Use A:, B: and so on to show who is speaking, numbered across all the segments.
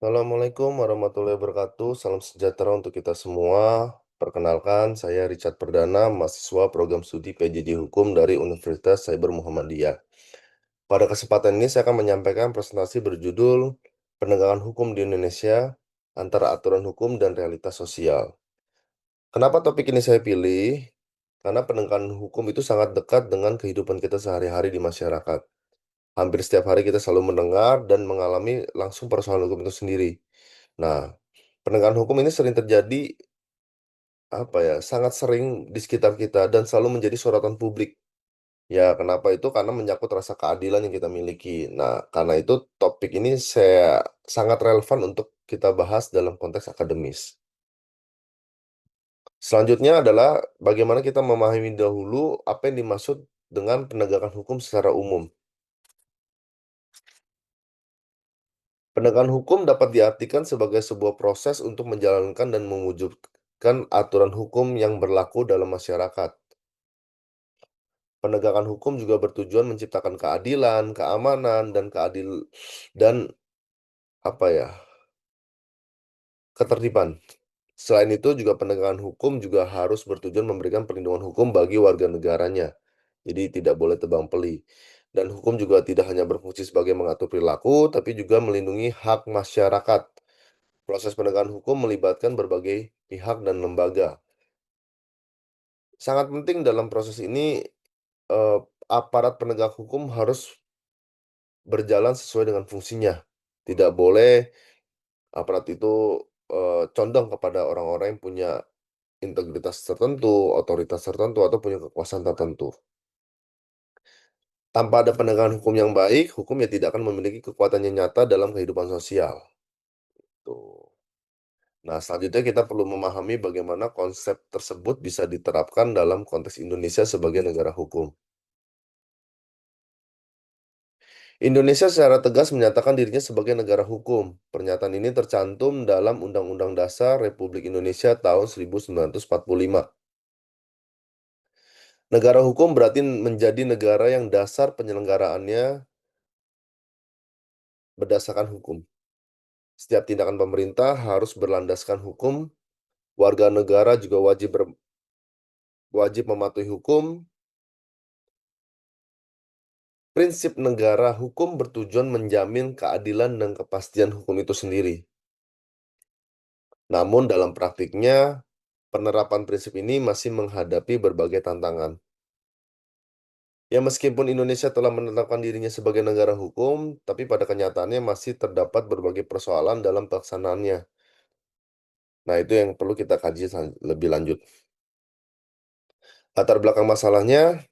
A: Assalamualaikum warahmatullahi wabarakatuh. Salam sejahtera untuk kita semua. Perkenalkan, saya Richard Perdana, mahasiswa program studi PJJ Hukum dari Universitas Cyber Muhammadiyah. Pada kesempatan ini saya akan menyampaikan presentasi berjudul Penegakan Hukum di Indonesia antara aturan hukum dan realitas sosial. Kenapa topik ini saya pilih? Karena penegakan hukum itu sangat dekat dengan kehidupan kita sehari-hari di masyarakat. Hampir setiap hari kita selalu mendengar dan mengalami langsung persoalan hukum itu sendiri. Nah, penegakan hukum ini sering terjadi, sangat sering di sekitar kita dan selalu menjadi sorotan publik. Ya, kenapa itu? Karena menyangkut rasa keadilan yang kita miliki. Nah, karena itu topik ini saya sangat relevan untuk kita bahas dalam konteks akademis. Selanjutnya adalah bagaimana kita memahami dahulu apa yang dimaksud dengan penegakan hukum secara umum. Penegakan hukum dapat diartikan sebagai sebuah proses untuk menjalankan dan mewujudkan aturan hukum yang berlaku dalam masyarakat. Penegakan hukum juga bertujuan menciptakan keadilan, keamanan, dan apa ya, ketertiban. Selain itu juga penegakan hukum juga harus bertujuan memberikan perlindungan hukum bagi warga negaranya. Jadi tidak boleh tebang pilih. Dan hukum juga tidak hanya berfungsi sebagai mengatur perilaku, tapi juga melindungi hak masyarakat. Proses penegakan hukum melibatkan berbagai pihak dan lembaga. Sangat penting dalam proses ini, eh, aparat penegak hukum harus berjalan sesuai dengan fungsinya. Tidak boleh aparat itu, condong kepada orang-orang yang punya integritas tertentu, otoritas tertentu, atau punya kekuasaan tertentu. Tanpa ada penegakan hukum yang baik, hukum ya tidak akan memiliki kekuatan yang nyata dalam kehidupan sosial. Tuh. Nah, selanjutnya kita perlu memahami bagaimana konsep tersebut bisa diterapkan dalam konteks Indonesia sebagai negara hukum. Indonesia secara tegas menyatakan dirinya sebagai negara hukum. Pernyataan ini tercantum dalam Undang-Undang Dasar Republik Indonesia tahun 1945. Negara hukum berarti menjadi negara yang dasar penyelenggaraannya berdasarkan hukum. Setiap tindakan pemerintah harus berlandaskan hukum, warga negara juga wajib mematuhi hukum. Prinsip negara hukum bertujuan menjamin keadilan dan kepastian hukum itu sendiri. Namun dalam praktiknya, penerapan prinsip ini masih menghadapi berbagai tantangan. Ya, meskipun Indonesia telah menetapkan dirinya sebagai negara hukum, tapi pada kenyataannya masih terdapat berbagai persoalan dalam pelaksanaannya. Nah, itu yang perlu kita kaji lebih lanjut. Latar belakang masalahnya,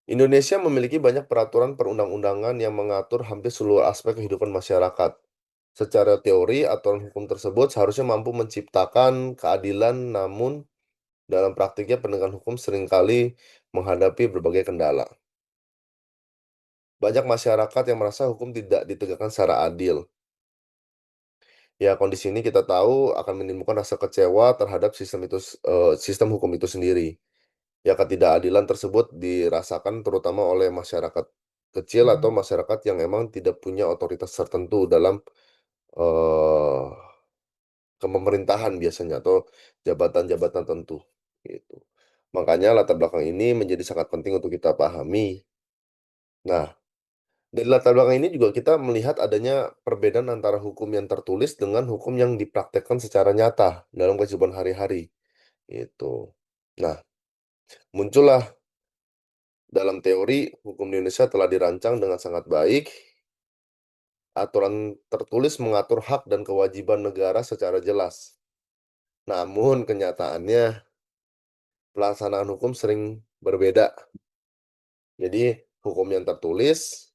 A: Indonesia memiliki banyak peraturan perundang-undangan yang mengatur hampir seluruh aspek kehidupan masyarakat. Secara teori, aturan hukum tersebut seharusnya mampu menciptakan keadilan, namun dalam praktiknya penegakan hukum seringkali menghadapi berbagai kendala. Banyak masyarakat yang merasa hukum tidak ditegakkan secara adil. Ya, kondisi ini kita tahu akan menimbulkan rasa kecewa terhadap sistem hukum itu sendiri. Ya, ketidakadilan tersebut dirasakan terutama oleh masyarakat kecil atau masyarakat yang emang tidak punya otoritas tertentu dalam eh, kepemerintahan biasanya atau jabatan-jabatan tertentu gitu. Makanya latar belakang ini menjadi sangat penting untuk kita pahami. Nah, dari latar belakang ini juga kita melihat adanya perbedaan antara hukum yang tertulis dengan hukum yang dipraktekkan secara nyata dalam kehidupan hari-hari. Itu. Nah, muncullah dalam teori hukum di Indonesia telah dirancang dengan sangat baik. Aturan tertulis mengatur hak dan kewajiban negara secara jelas. Namun kenyataannya pelaksanaan hukum sering berbeda. Jadi hukum yang tertulis,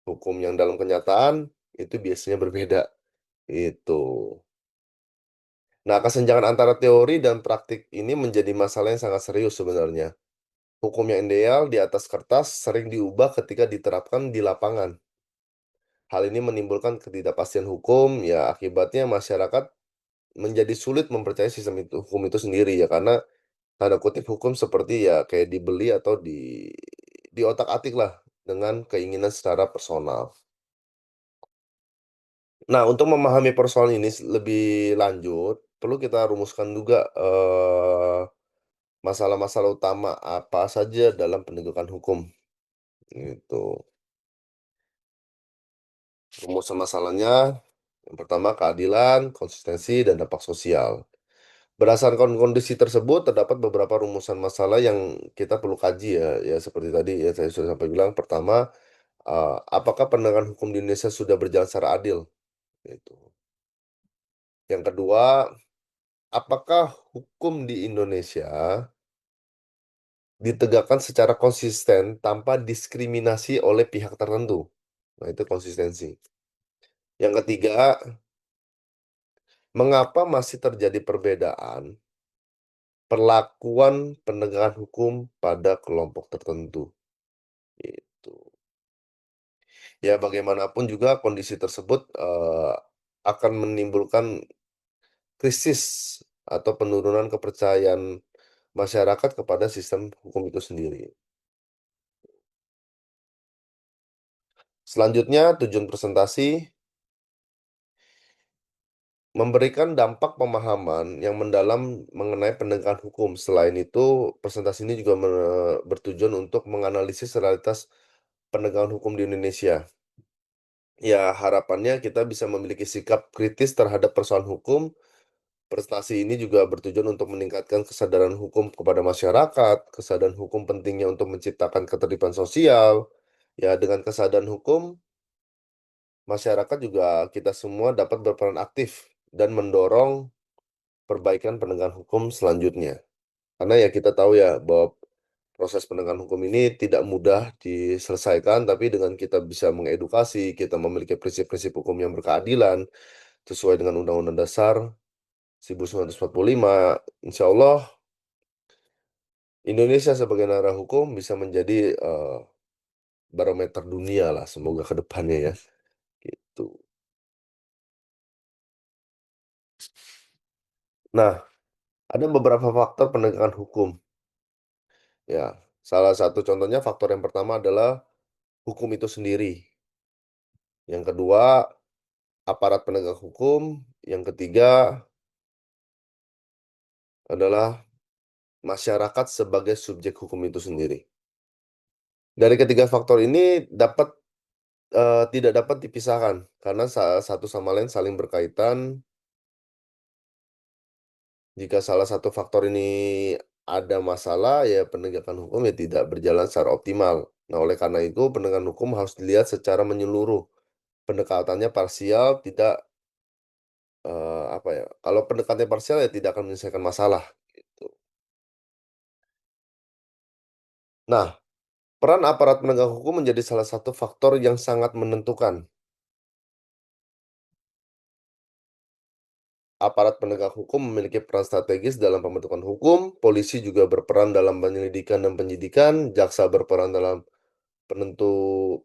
A: hukum yang dalam kenyataan itu biasanya berbeda. Itu. Nah, kesenjangan antara teori dan praktik ini menjadi masalah yang sangat serius sebenarnya. Hukum yang ideal di atas kertas sering diubah ketika diterapkan di lapangan. Hal ini menimbulkan ketidakpastian hukum, ya akibatnya masyarakat menjadi sulit mempercayai hukum itu sendiri ya karena tanda kutip hukum seperti ya kayak dibeli atau di otak-atik lah dengan keinginan secara personal. Nah, untuk memahami persoalan ini lebih lanjut, perlu kita rumuskan juga, masalah-masalah utama apa saja dalam penegakan hukum, gitu. Rumusan masalahnya, yang pertama keadilan, konsistensi, dan dampak sosial. Berdasarkan kondisi tersebut, terdapat beberapa rumusan masalah yang kita perlu kaji ya, ya seperti tadi ya saya sudah sampai bilang, pertama, apakah penegakan hukum di Indonesia sudah berjalan secara adil? Gitu. Yang kedua, apakah hukum di Indonesia ditegakkan secara konsisten tanpa diskriminasi oleh pihak tertentu? Nah, itu konsistensi. Yang ketiga, mengapa masih terjadi perbedaan perlakuan penegakan hukum pada kelompok tertentu? Itu. Ya, bagaimanapun juga kondisi tersebut, akan menimbulkan krisis atau penurunan kepercayaan masyarakat kepada sistem hukum itu sendiri. Selanjutnya, tujuan presentasi memberikan dampak pemahaman yang mendalam mengenai penegakan hukum. Selain itu, presentasi ini juga bertujuan untuk menganalisis realitas penegakan hukum di Indonesia. Ya, harapannya kita bisa memiliki sikap kritis terhadap persoalan hukum. Prestasi ini juga bertujuan untuk meningkatkan kesadaran hukum kepada masyarakat, kesadaran hukum pentingnya untuk menciptakan ketertiban sosial. Ya, dengan kesadaran hukum, masyarakat juga kita semua dapat berperan aktif dan mendorong perbaikan penegakan hukum selanjutnya. Karena ya kita tahu ya bahwa proses penegakan hukum ini tidak mudah diselesaikan, tapi dengan kita bisa mengedukasi, kita memiliki prinsip-prinsip hukum yang berkeadilan sesuai dengan Undang-Undang Dasar 1945, insya Allah Indonesia sebagai negara hukum bisa menjadi barometer dunia lah, semoga ke depannya ya, gitu. Nah, ada beberapa faktor penegakan hukum, ya. Salah satu contohnya faktor yang pertama adalah hukum itu sendiri. Yang kedua, aparat penegak hukum. Yang ketiga adalah masyarakat sebagai subjek hukum itu sendiri. Dari ketiga faktor ini tidak dapat dipisahkan karena satu sama lain saling berkaitan. Jika salah satu faktor ini ada masalah, ya penegakan hukum ya tidak berjalan secara optimal. Nah, oleh karena itu penegakan hukum harus dilihat secara menyeluruh. Pendekatannya parsial tidak, apa ya, kalau pendekatannya parsial ya tidak akan menyelesaikan masalah, gitu. Nah, peran aparat penegak hukum menjadi salah satu faktor yang sangat menentukan. Aparat penegak hukum memiliki peran strategis dalam pembentukan hukum, polisi juga berperan dalam penyelidikan dan penyidikan, jaksa berperan dalam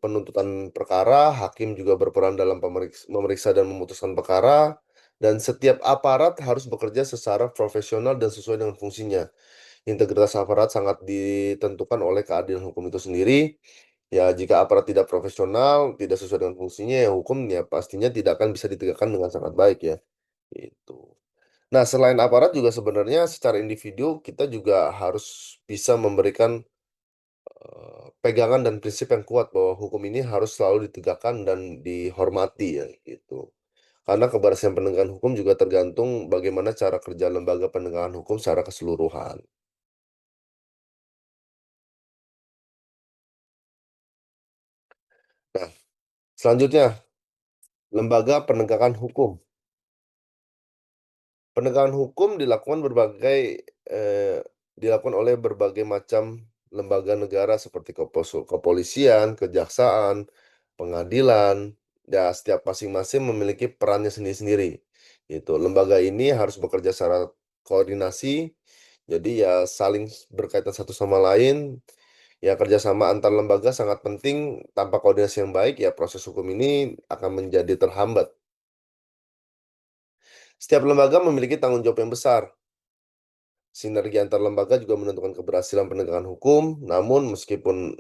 A: penuntutan perkara, hakim juga berperan dalam memeriksa dan memutuskan perkara, dan setiap aparat harus bekerja secara profesional dan sesuai dengan fungsinya. Integritas aparat sangat ditentukan oleh keadilan hukum itu sendiri. Ya, jika aparat tidak profesional, tidak sesuai dengan fungsinya, ya hukum ya pastinya tidak akan bisa ditegakkan dengan sangat baik ya. Itu. Nah, selain aparat juga sebenarnya secara individu kita juga harus bisa memberikan pegangan dan prinsip yang kuat bahwa hukum ini harus selalu ditegakkan dan dihormati ya, gitu. Karena keberhasilan penegakan hukum juga tergantung bagaimana cara kerja lembaga penegakan hukum secara keseluruhan. Nah, selanjutnya, lembaga penegakan hukum. Penegakan hukum dilakukan oleh berbagai macam lembaga negara seperti kepolisian, kejaksaan, pengadilan, ya setiap masing-masing memiliki perannya sendiri-sendiri. Itu lembaga ini harus bekerja secara koordinasi, jadi ya saling berkaitan satu sama lain. Ya kerjasama antar lembaga sangat penting. Tanpa koordinasi yang baik, ya proses hukum ini akan menjadi terhambat. Setiap lembaga memiliki tanggung jawab yang besar. Sinergi antar lembaga juga menentukan keberhasilan penegakan hukum. Namun, meskipun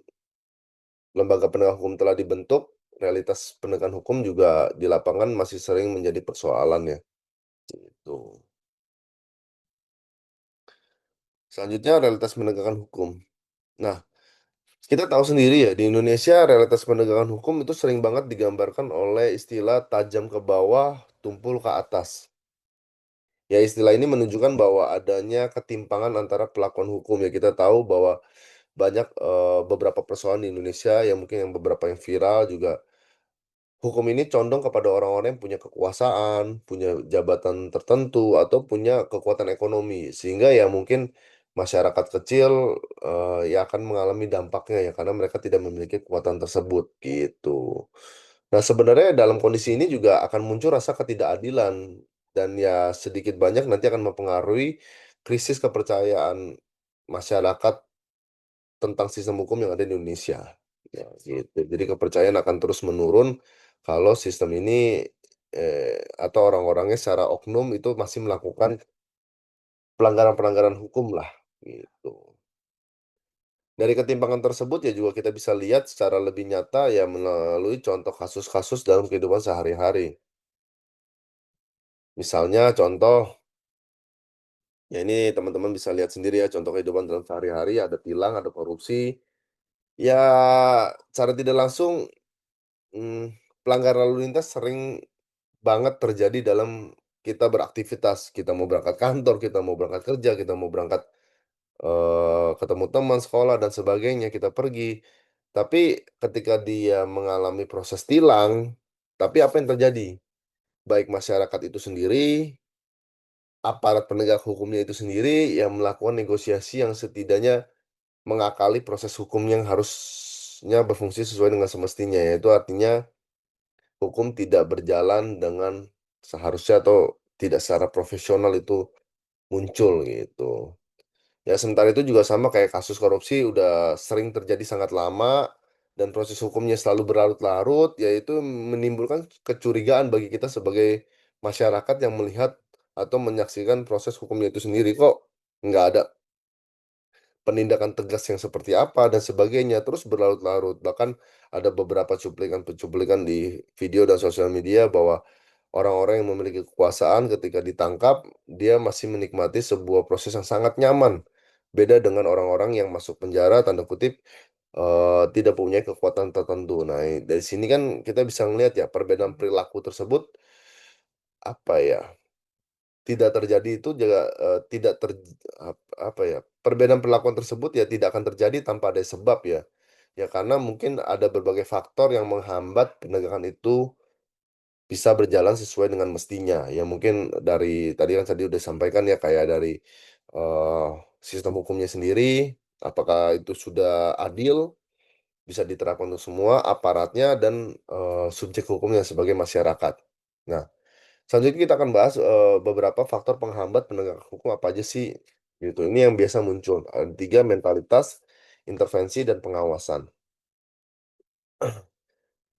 A: lembaga penegak hukum telah dibentuk, realitas penegakan hukum juga di lapangan masih sering menjadi persoalan ya, gitu. Selanjutnya realitas penegakan hukum. Nah, kita tahu sendiri ya, di Indonesia realitas penegakan hukum itu sering banget digambarkan oleh istilah tajam ke bawah, tumpul ke atas. Ya, istilah ini menunjukkan bahwa adanya ketimpangan antara pelakuan hukum. Ya, kita tahu bahwa banyak, beberapa persoalan di Indonesia yang mungkin yang beberapa yang viral juga. Hukum ini condong kepada orang-orang yang punya kekuasaan, punya jabatan tertentu, atau punya kekuatan ekonomi. Sehingga ya mungkin masyarakat kecil, ya akan mengalami dampaknya ya, karena mereka tidak memiliki kekuatan tersebut, gitu. Nah, sebenarnya dalam kondisi ini juga akan muncul rasa ketidakadilan, dan ya sedikit banyak nanti akan mempengaruhi krisis kepercayaan masyarakat tentang sistem hukum yang ada di Indonesia, ya gitu. Jadi kepercayaan akan terus menurun kalau sistem ini, atau orang-orangnya secara oknum itu masih melakukan pelanggaran-pelanggaran hukum lah, gitu. Dari ketimpangan tersebut ya juga kita bisa lihat secara lebih nyata ya melalui contoh kasus-kasus dalam kehidupan sehari-hari. Misalnya contoh, ya ini teman-teman bisa lihat sendiri ya contoh kehidupan dalam sehari-hari, ada tilang, ada korupsi, ya secara tidak langsung, mmm, pelanggaran lalu lintas sering banget terjadi dalam kita beraktivitas. Kita mau berangkat kantor, kita mau berangkat kerja, kita mau berangkat, ketemu teman, sekolah, dan sebagainya, kita pergi. Tapi ketika dia mengalami proses tilang, tapi apa yang terjadi? Baik masyarakat itu sendiri, aparat penegak hukumnya itu sendiri yang melakukan negosiasi yang setidaknya mengakali proses hukum yang harusnya berfungsi sesuai dengan semestinya, yaitu artinya hukum tidak berjalan dengan seharusnya atau tidak secara profesional itu muncul gitu. Ya sementara itu juga sama kayak kasus korupsi udah sering terjadi sangat lama dan proses hukumnya selalu berlarut-larut, yaitu menimbulkan kecurigaan bagi kita sebagai masyarakat yang melihat atau menyaksikan proses hukumnya itu sendiri, kok nggak ada penindakan tegas yang seperti apa dan sebagainya, terus berlarut-larut. Bahkan ada beberapa cuplikan-cuplikan di video dan sosial media bahwa orang-orang yang memiliki kekuasaan ketika ditangkap, dia masih menikmati sebuah proses yang sangat nyaman. Beda dengan orang-orang yang masuk penjara, tanda kutip, tidak punya kekuatan tertentu. Nah, dari sini kan kita bisa ngelihat ya perbedaan perilaku tersebut, apa ya, tidak terjadi itu juga, tidak apa ya, perbedaan perlakuan tersebut ya tidak akan terjadi tanpa ada sebab ya. Ya karena mungkin ada berbagai faktor yang menghambat penegakan itu bisa berjalan sesuai dengan mestinya. Ya mungkin dari tadi udah sampaikan ya kayak dari, eee, sistem hukumnya sendiri, apakah itu sudah adil, bisa diterapkan untuk semua aparatnya dan, subjek hukumnya sebagai masyarakat. Nah, selanjutnya kita akan bahas, beberapa faktor penghambat penegakan hukum apa aja sih, gitu. Ini yang biasa muncul, ada 3 mentalitas, intervensi, dan pengawasan.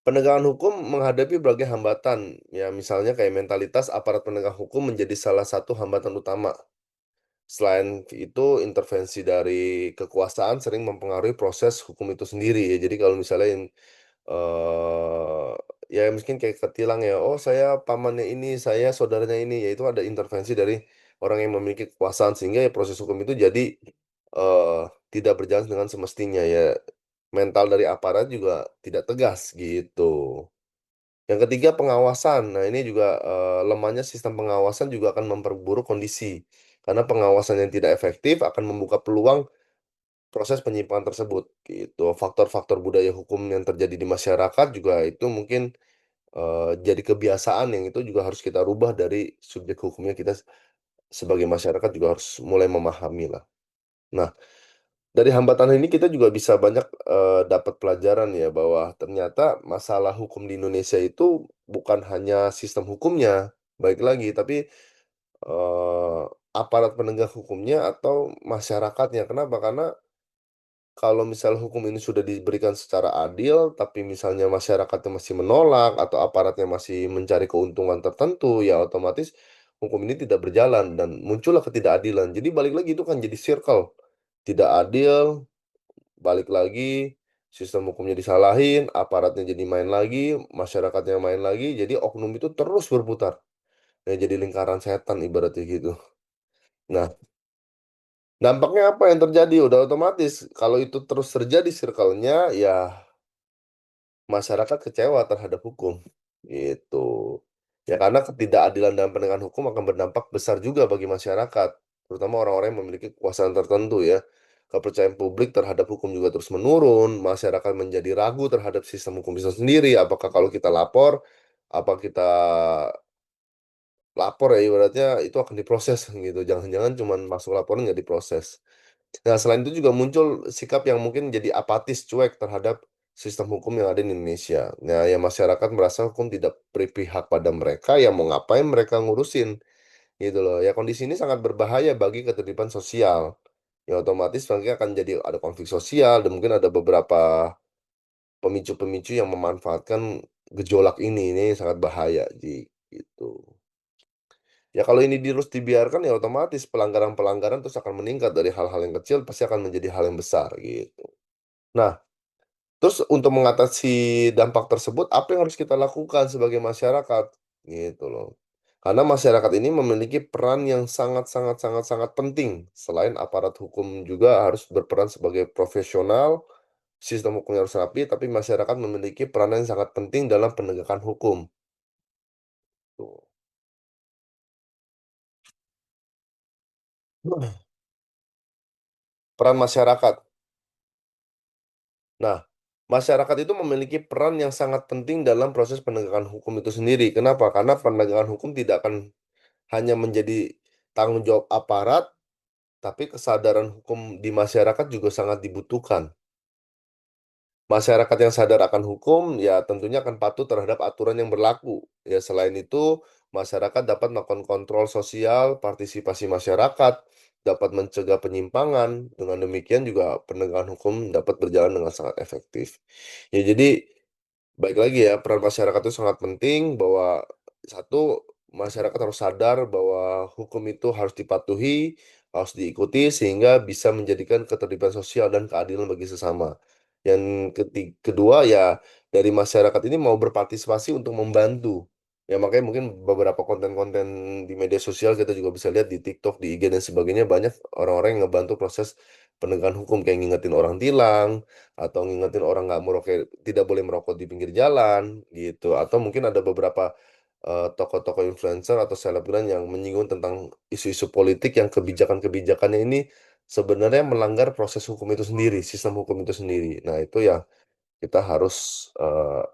A: Penegakan hukum menghadapi berbagai hambatan, ya misalnya kayak mentalitas aparat penegak hukum menjadi salah satu hambatan utama. Selain itu, intervensi dari kekuasaan sering mempengaruhi proses hukum itu sendiri ya. Jadi kalau misalnya ya mungkin kayak ketilang ya, "Oh saya pamannya ini, saya saudaranya ini," ya itu ada intervensi dari orang yang memiliki kekuasaan sehingga ya proses hukum itu jadi, tidak berjalan dengan semestinya ya, mental dari aparat juga tidak tegas gitu. Yang ketiga pengawasan. Nah ini juga, lemahnya sistem pengawasan juga akan memperburuk kondisi, karena pengawasan yang tidak efektif akan membuka peluang proses penyimpangan tersebut, gitu. Faktor-faktor budaya hukum yang terjadi di masyarakat juga itu mungkin, jadi kebiasaan yang itu juga harus kita rubah dari subjek hukumnya kita sebagai masyarakat juga harus mulai memahamilah. Nah, dari hambatan ini kita juga bisa banyak, dapat pelajaran ya bahwa ternyata masalah hukum di Indonesia itu bukan hanya sistem hukumnya, baik lagi, tapi, eee, aparat penegak hukumnya atau masyarakatnya. Kenapa? Karena kalau misal hukum ini sudah diberikan secara adil, tapi misalnya masyarakatnya masih menolak atau aparatnya masih mencari keuntungan tertentu, ya otomatis hukum ini tidak berjalan dan muncullah ketidakadilan. Jadi balik lagi itu kan jadi circle, tidak adil, balik lagi, sistem hukumnya disalahin, aparatnya jadi main lagi, masyarakatnya main lagi, jadi oknum itu terus berputar. Ya jadi lingkaran setan ibaratnya gitu. Nah, dampaknya apa yang terjadi? Udah otomatis kalau itu terus terjadi circle-nya, ya masyarakat kecewa terhadap hukum. Gitu. Ya karena ketidakadilan dalam penegakan hukum akan berdampak besar juga bagi masyarakat, terutama orang-orang yang memiliki kekuasaan tertentu ya. Kepercayaan publik terhadap hukum juga terus menurun, masyarakat menjadi ragu terhadap sistem hukum itu sendiri. Apakah kalau kita lapor, apa kita lapor ya ibaratnya itu akan diproses gitu. Jangan-jangan cuman masuk laporan nggak diproses. Nah, selain itu juga muncul sikap yang mungkin jadi apatis, cuek terhadap sistem hukum yang ada di Indonesia. Nah, ya masyarakat merasa hukum tidak berpihak pada mereka, ya mau ngapain mereka ngurusin, gitu loh. Ya kondisi ini sangat berbahaya bagi ketertiban sosial. Ya otomatis mereka akan jadi ada konflik sosial dan mungkin ada beberapa pemicu-pemicu yang memanfaatkan gejolak ini sangat bahaya, gitu. Ya kalau ini terus dibiarkan ya otomatis pelanggaran-pelanggaran terus akan meningkat dari hal-hal yang kecil pasti akan menjadi hal yang besar gitu. Nah, terus untuk mengatasi dampak tersebut apa yang harus kita lakukan sebagai masyarakat gitu loh. Karena masyarakat ini memiliki peran yang sangat sangat sangat sangat penting. Selain aparat hukum juga harus berperan sebagai profesional, sistem hukumnya harus rapi, tapi masyarakat memiliki peran yang sangat penting dalam penegakan hukum. Tuh. Peran masyarakat. Nah, masyarakat itu memiliki peran yang sangat penting dalam proses penegakan hukum itu sendiri. Kenapa? Karena penegakan hukum tidak akan hanya menjadi tanggung jawab aparat, tapi kesadaran hukum di masyarakat juga sangat dibutuhkan. Masyarakat yang sadar akan hukum, ya tentunya akan patuh terhadap aturan yang berlaku. Ya, selain itu, masyarakat dapat melakukan kontrol sosial, partisipasi masyarakat, dapat mencegah penyimpangan. Dengan demikian juga penegakan hukum dapat berjalan dengan sangat efektif. Ya, jadi baik lagi ya, peran masyarakat itu sangat penting bahwa satu, masyarakat harus sadar bahwa hukum itu harus dipatuhi, harus diikuti sehingga bisa menjadikan ketertiban sosial dan keadilan bagi sesama. Yang kedua ya dari masyarakat ini mau berpartisipasi untuk membantu. Ya makanya mungkin beberapa konten-konten di media sosial kita juga bisa lihat di TikTok, di IG dan sebagainya banyak orang-orang yang ngebantu proses penegakan hukum kayak ngingetin orang tilang atau ngingetin orang nggak merokok tidak boleh merokok di pinggir jalan gitu atau mungkin ada beberapa tokoh-tokoh influencer atau selebgram yang menyinggung tentang isu-isu politik yang kebijakan-kebijakannya ini sebenarnya melanggar proses hukum itu sendiri, sistem hukum itu sendiri. Nah, itu ya kita harus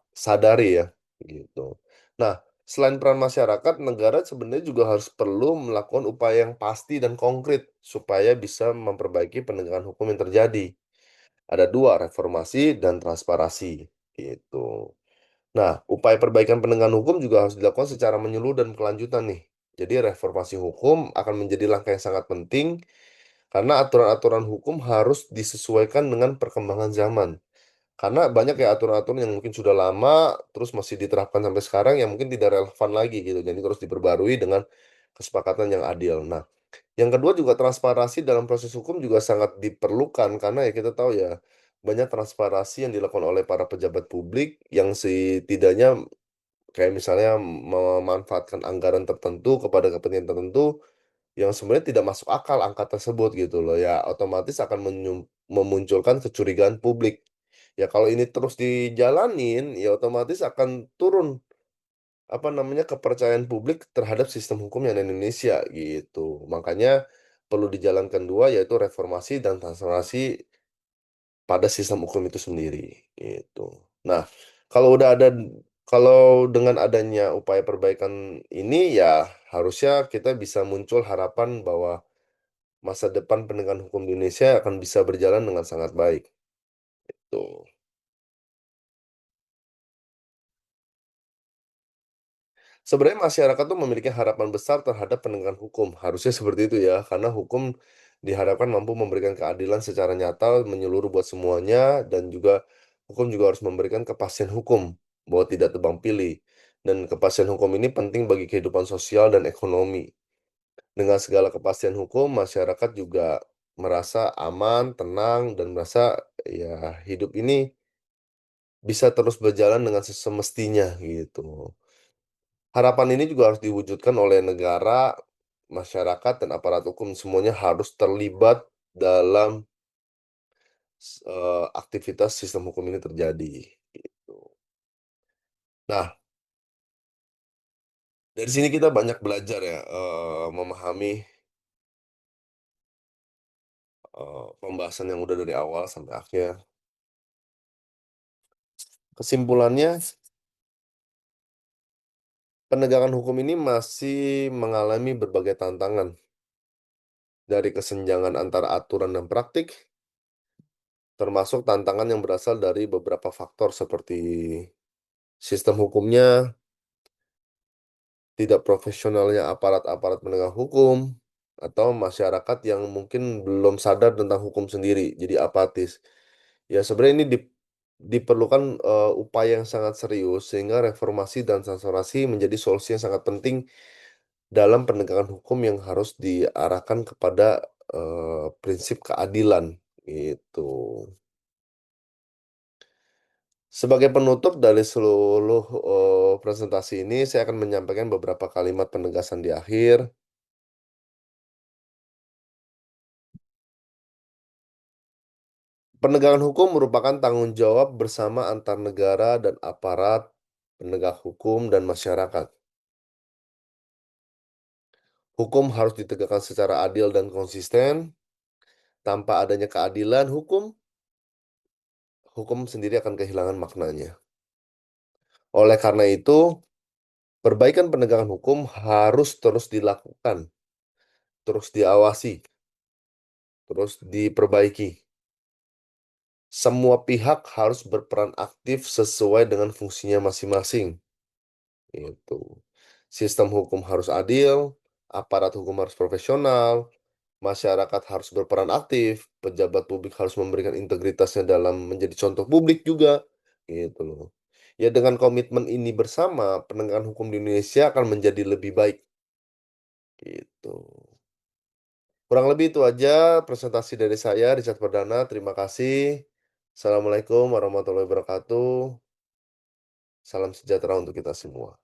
A: sadari ya gitu. Nah, selain peran masyarakat, negara sebenarnya juga harus perlu melakukan upaya yang pasti dan konkret supaya bisa memperbaiki penegakan hukum yang terjadi. Ada dua, reformasi dan transparansi, gitu. Nah, upaya perbaikan penegakan hukum juga harus dilakukan secara menyeluruh dan berkelanjutan nih. Jadi reformasi hukum akan menjadi langkah yang sangat penting karena aturan-aturan hukum harus disesuaikan dengan perkembangan zaman. Karena banyak ya aturan-aturan yang mungkin sudah lama, terus masih diterapkan sampai sekarang yang mungkin tidak relevan lagi gitu. Jadi terus diperbarui dengan kesepakatan yang adil. Nah, yang kedua juga transparansi dalam proses hukum juga sangat diperlukan karena ya kita tahu ya banyak transparansi yang dilakukan oleh para pejabat publik yang setidaknya kayak misalnya memanfaatkan anggaran tertentu kepada kepentingan tertentu yang sebenarnya tidak masuk akal angka tersebut gitu loh ya otomatis akan memunculkan kecurigaan publik. Ya kalau ini terus dijalanin ya otomatis akan turun apa namanya kepercayaan publik terhadap sistem hukum yang ada di Indonesia gitu. Makanya perlu dijalankan dua yaitu reformasi dan transformasi pada sistem hukum itu sendiri gitu. Nah, kalau udah ada kalau dengan adanya upaya perbaikan ini ya harusnya kita bisa muncul harapan bahwa masa depan penegakan hukum di Indonesia akan bisa berjalan dengan sangat baik. Tuh. Sebenarnya masyarakat tuh memiliki harapan besar terhadap penegakan hukum. Harusnya seperti itu ya, karena hukum diharapkan mampu memberikan keadilan secara nyata menyeluruh buat semuanya dan juga hukum juga harus memberikan kepastian hukum bahwa tidak tebang pilih. Dan kepastian hukum ini penting bagi kehidupan sosial dan ekonomi. Dengan segala kepastian hukum, masyarakat juga merasa aman, tenang, dan merasa ya hidup ini bisa terus berjalan dengan semestinya gitu. Harapan ini juga harus diwujudkan oleh negara, masyarakat, dan aparat hukum. Semuanya harus terlibat dalam aktivitas sistem hukum ini terjadi, gitu. Nah, dari sini kita banyak belajar ya, memahami, pembahasan yang udah dari awal sampai akhir. Kesimpulannya, penegakan hukum ini masih mengalami berbagai tantangan, dari kesenjangan antara aturan dan praktik, termasuk tantangan yang berasal dari beberapa faktor seperti sistem hukumnya, tidak profesionalnya aparat-aparat penegak hukum, atau masyarakat yang mungkin belum sadar tentang hukum sendiri, jadi apatis. Ya, sebenarnya ini diperlukan upaya yang sangat serius, sehingga reformasi dan transformasi menjadi solusi yang sangat penting dalam penegakan hukum yang harus diarahkan kepada prinsip keadilan, gitu. Sebagai penutup dari seluruh presentasi ini, saya akan menyampaikan beberapa kalimat penegasan di akhir. Penegakan hukum merupakan tanggung jawab bersama antar negara dan aparat penegak hukum dan masyarakat. Hukum harus ditegakkan secara adil dan konsisten. Tanpa adanya keadilan hukum, hukum sendiri akan kehilangan maknanya. Oleh karena itu, perbaikan penegakan hukum harus terus dilakukan, terus diawasi, terus diperbaiki. Semua pihak harus berperan aktif sesuai dengan fungsinya masing-masing. Itu. Sistem hukum harus adil, aparat hukum harus profesional, masyarakat harus berperan aktif, pejabat publik harus memberikan integritasnya dalam menjadi contoh publik juga, gitu loh. Ya, dengan komitmen ini bersama, penegakan hukum di Indonesia akan menjadi lebih baik, gitu. Kurang lebih itu aja presentasi dari saya, Richard Perdana. Terima kasih. Assalamualaikum warahmatullahi wabarakatuh. Salam sejahtera untuk kita semua.